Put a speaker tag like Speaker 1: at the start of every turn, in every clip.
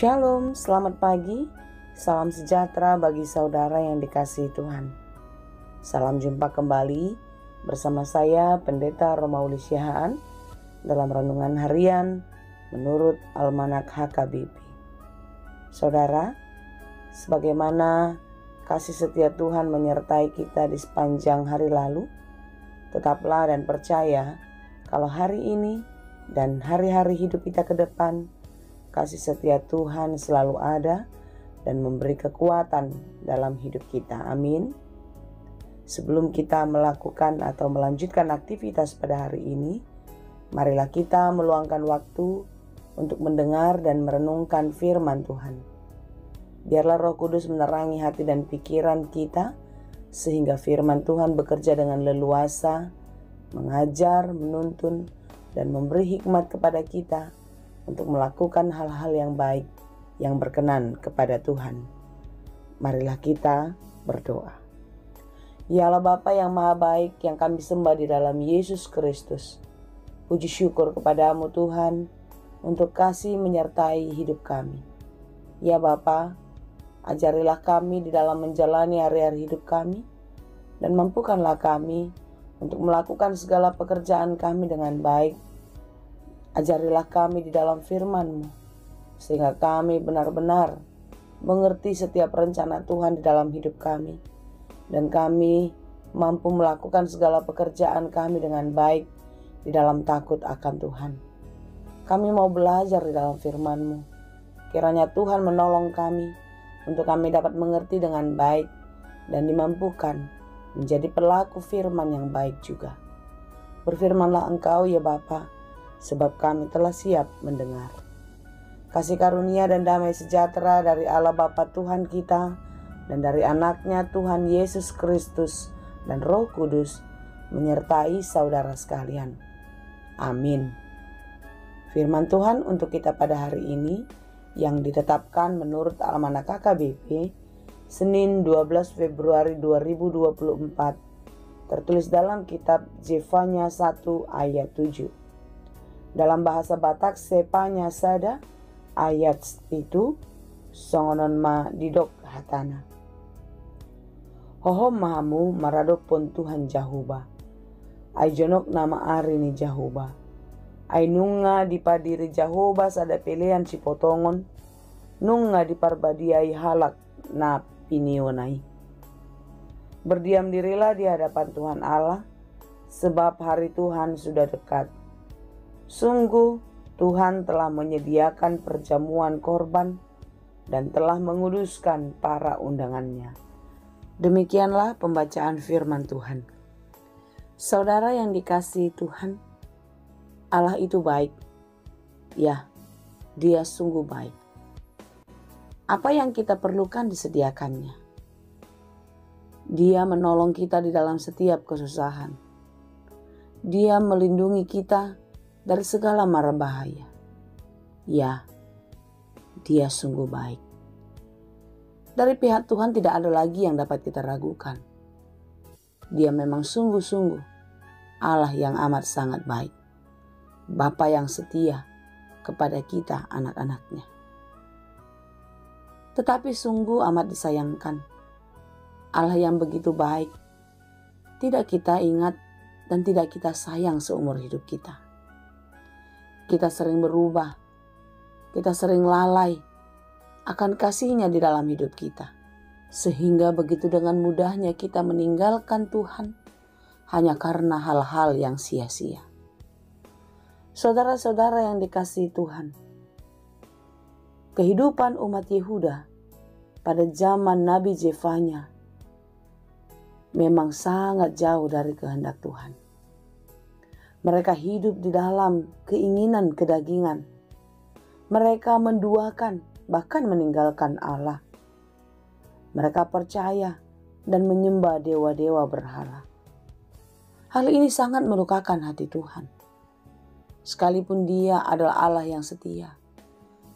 Speaker 1: Shalom, selamat pagi, salam sejahtera bagi saudara yang dikasihi Tuhan. Salam jumpa kembali bersama saya Pendeta Romauli Siahaan dalam renungan harian menurut Almanak HKBP. Saudara, sebagaimana kasih setia Tuhan menyertai kita di sepanjang hari lalu, tetaplah dan percaya kalau hari ini dan hari-hari hidup kita ke depan, kasih setia Tuhan selalu ada dan memberi kekuatan dalam hidup kita. Amin. Sebelum kita melakukan atau melanjutkan aktivitas pada hari ini, marilah kita meluangkan waktu untuk mendengar dan merenungkan firman Tuhan. Biarlah Roh Kudus menerangi hati dan pikiran kita, sehingga firman Tuhan bekerja dengan leluasa, mengajar, menuntun, dan memberi hikmat kepada kita untuk melakukan hal-hal yang baik yang berkenan kepada Tuhan. Marilah kita berdoa. Ya Allah Bapa yang Maha Baik yang kami sembah di dalam Yesus Kristus, puji syukur kepadamu Tuhan untuk kasih menyertai hidup kami. Ya Bapa, ajarilah kami di dalam menjalani hari-hari hidup kami, dan mampukanlah kami untuk melakukan segala pekerjaan kami dengan baik. Ajarilah kami di dalam firman-Mu, sehingga kami benar-benar mengerti setiap rencana Tuhan di dalam hidup kami, dan kami mampu melakukan segala pekerjaan kami dengan baik di dalam takut akan Tuhan. Kami mau belajar di dalam firman-Mu. Kiranya Tuhan menolong kami untuk kami dapat mengerti dengan baik dan dimampukan menjadi pelaku firman yang baik juga. Berfirmanlah Engkau ya Bapa, sebab kami telah siap mendengar. Kasih karunia dan damai sejahtera dari Allah Bapa Tuhan kita dan dari anaknya Tuhan Yesus Kristus dan Roh Kudus menyertai saudara sekalian. Amin. Firman Tuhan untuk kita pada hari ini yang ditetapkan menurut Almanak HKBP Senin 12 Februari 2024, tertulis dalam kitab Zefanya 1 ayat 7. Dalam bahasa Batak sepanya sada ayat itu songonon ma didok hatana. Hohom mahamu maradok pon Tuhan Jahuba. Ai jonok nama ari ni Jahuba. Ai nunga dipadiri Jahuba sada pelean si potongon. Nunga diparbadiai halak na pinionai. Berdiam dirilah di hadapan Tuhan Allah, sebab hari Tuhan sudah dekat. Sungguh Tuhan telah menyediakan perjamuan korban dan telah menguduskan para undangannya. Demikianlah pembacaan firman Tuhan. Saudara yang dikasihi Tuhan, Allah itu baik. Ya, Dia sungguh baik. Apa yang kita perlukan disediakannya. Dia menolong kita di dalam setiap kesusahan. Dia melindungi kita dari segala mara bahaya. Ya, Dia sungguh baik. Dari pihak Tuhan tidak ada lagi yang dapat kita ragukan. Dia memang sungguh-sungguh Allah yang amat sangat baik. Bapa yang setia kepada kita anak-anaknya. Tetapi sungguh amat disayangkan, Allah yang begitu baik tidak kita ingat dan tidak kita sayang seumur hidup kita. Kita sering berubah, kita sering lalai akan kasih-Nya di dalam hidup kita. Sehingga begitu dengan mudahnya kita meninggalkan Tuhan hanya karena hal-hal yang sia-sia. Saudara-saudara yang dikasihi Tuhan, kehidupan umat Yehuda pada zaman Nabi Zefanya memang sangat jauh dari kehendak Tuhan. Mereka hidup di dalam keinginan kedagingan. Mereka menduakan, bahkan meninggalkan Allah. Mereka percaya dan menyembah dewa-dewa berhala. Hal ini sangat melukakan hati Tuhan. Sekalipun Dia adalah Allah yang setia,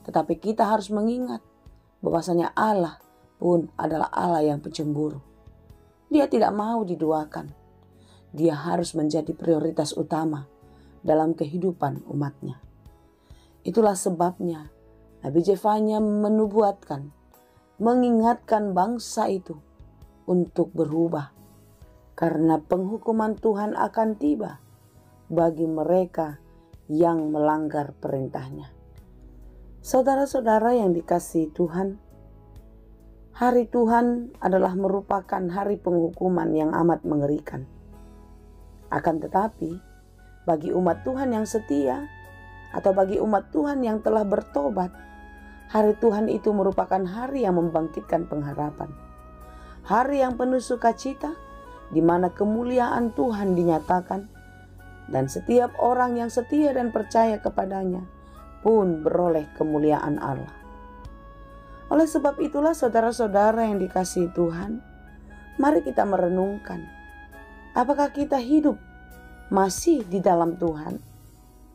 Speaker 1: tetapi kita harus mengingat bahwasanya Allah pun adalah Allah yang pencemburu. Dia tidak mau diduakan. Dia harus menjadi prioritas utama dalam kehidupan umatnya. Itulah sebabnya Nabi Zefanya menubuatkan, mengingatkan bangsa itu untuk berubah, karena penghukuman Tuhan akan tiba bagi mereka yang melanggar perintahnya. Saudara-saudara yang dikasihi Tuhan, hari Tuhan adalah merupakan hari penghukuman yang amat mengerikan. Akan tetapi, bagi umat Tuhan yang setia, atau bagi umat Tuhan yang telah bertobat, hari Tuhan itu merupakan hari yang membangkitkan pengharapan. Hari yang penuh sukacita, di mana kemuliaan Tuhan dinyatakan, dan setiap orang yang setia dan percaya kepadanya pun beroleh kemuliaan Allah. Oleh sebab itulah saudara-saudara yang dikasihi Tuhan, mari kita merenungkan, apakah kita hidup masih di dalam Tuhan,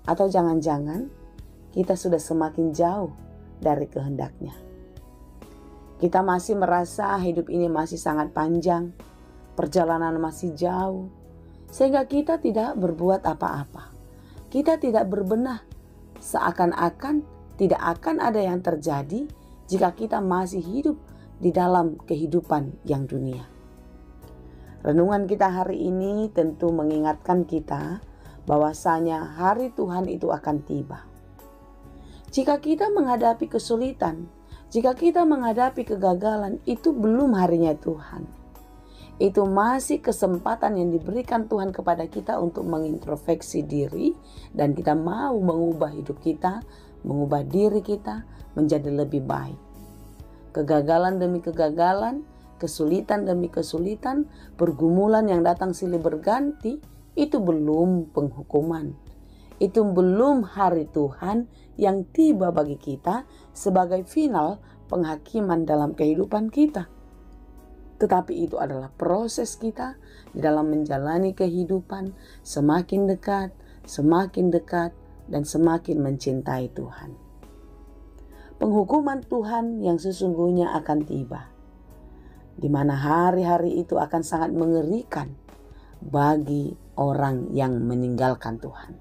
Speaker 1: atau jangan-jangan kita sudah semakin jauh dari kehendak-Nya. Kita masih merasa hidup ini masih sangat panjang, perjalanan masih jauh, sehingga kita tidak berbuat apa-apa. Kita tidak berbenah, seakan-akan tidak akan ada yang terjadi jika kita masih hidup di dalam kehidupan yang dunia. Renungan kita hari ini tentu mengingatkan kita bahwasanya hari Tuhan itu akan tiba. Jika kita menghadapi kesulitan, jika kita menghadapi kegagalan, itu belum harinya Tuhan. Itu masih kesempatan yang diberikan Tuhan kepada kita untuk mengintrospeksi diri, dan kita mau mengubah hidup kita, mengubah diri kita menjadi lebih baik. Kegagalan demi kegagalan, kesulitan demi kesulitan, pergumulan yang datang silih berganti, itu belum penghukuman. Itu belum hari Tuhan yang tiba bagi kita sebagai final penghakiman dalam kehidupan kita. Tetapi itu adalah proses kita di dalam menjalani kehidupan semakin dekat, dan semakin mencintai Tuhan. Penghukuman Tuhan yang sesungguhnya akan tiba, di mana hari-hari itu akan sangat mengerikan bagi orang yang meninggalkan Tuhan.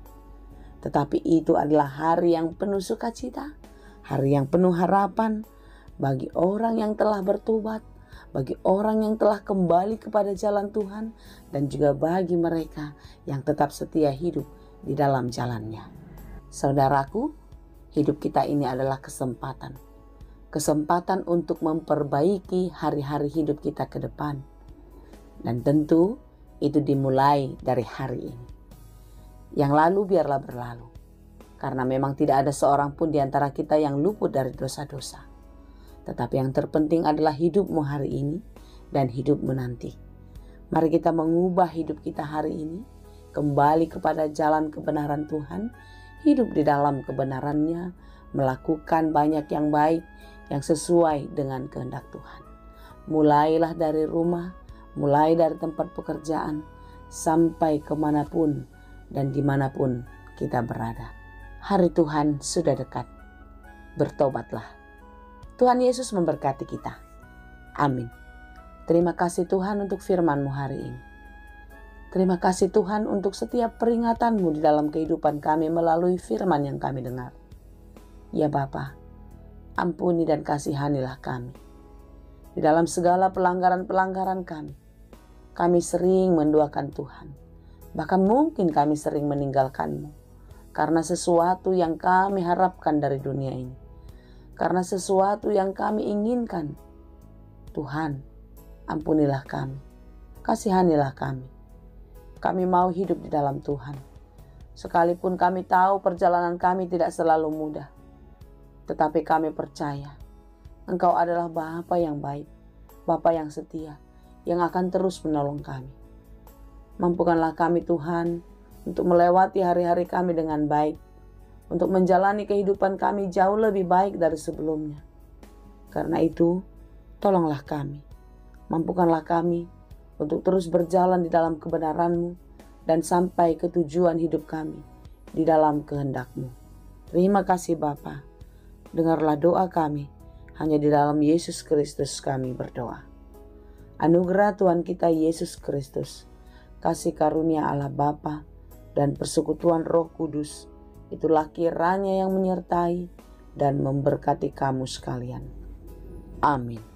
Speaker 1: Tetapi itu adalah hari yang penuh sukacita, hari yang penuh harapan bagi orang yang telah bertobat, bagi orang yang telah kembali kepada jalan Tuhan, dan juga bagi mereka yang tetap setia hidup di dalam jalannya. Saudaraku, hidup kita ini adalah kesempatan. Kesempatan untuk memperbaiki hari-hari hidup kita ke depan. Dan tentu itu dimulai dari hari ini. Yang lalu biarlah berlalu. Karena memang tidak ada seorang pun di antara kita yang luput dari dosa-dosa. Tetapi yang terpenting adalah hidupmu hari ini dan hidupmu nanti. Mari kita mengubah hidup kita hari ini, kembali kepada jalan kebenaran Tuhan, hidup di dalam kebenarannya, melakukan banyak yang baik yang sesuai dengan kehendak Tuhan. Mulailah dari rumah, mulai dari tempat pekerjaan, sampai kemanapun dan dimanapun kita berada. Hari Tuhan sudah dekat. Bertobatlah. Tuhan Yesus memberkati kita. Amin. Terima kasih Tuhan untuk firman-Mu hari ini. Terima kasih Tuhan untuk setiap peringatan-Mu di dalam kehidupan kami melalui firman yang kami dengar. Ya Bapa, ampuni dan kasihanilah kami. Di dalam segala pelanggaran-pelanggaran kami, kami sering menduakan Tuhan. Bahkan mungkin kami sering meninggalkan-Mu. Karena sesuatu yang kami harapkan dari dunia ini. Karena sesuatu yang kami inginkan. Tuhan, ampunilah kami. Kasihanilah kami. Kami mau hidup di dalam Tuhan. Sekalipun kami tahu perjalanan kami tidak selalu mudah. Tetapi kami percaya Engkau adalah Bapa yang baik, Bapa yang setia, yang akan terus menolong kami. Mampukanlah kami Tuhan untuk melewati hari-hari kami dengan baik, untuk menjalani kehidupan kami jauh lebih baik dari sebelumnya. Karena itu, tolonglah kami, mampukanlah kami untuk terus berjalan di dalam kebenaran-Mu dan sampai ke tujuan hidup kami di dalam kehendak-Mu. Terima kasih Bapa. Dengarlah doa kami, hanya di dalam Yesus Kristus kami berdoa. Anugerah Tuhan kita Yesus Kristus, kasih karunia Allah Bapa, dan persekutuan Roh Kudus, itulah kiranya yang menyertai, dan memberkati kamu sekalian. Amin.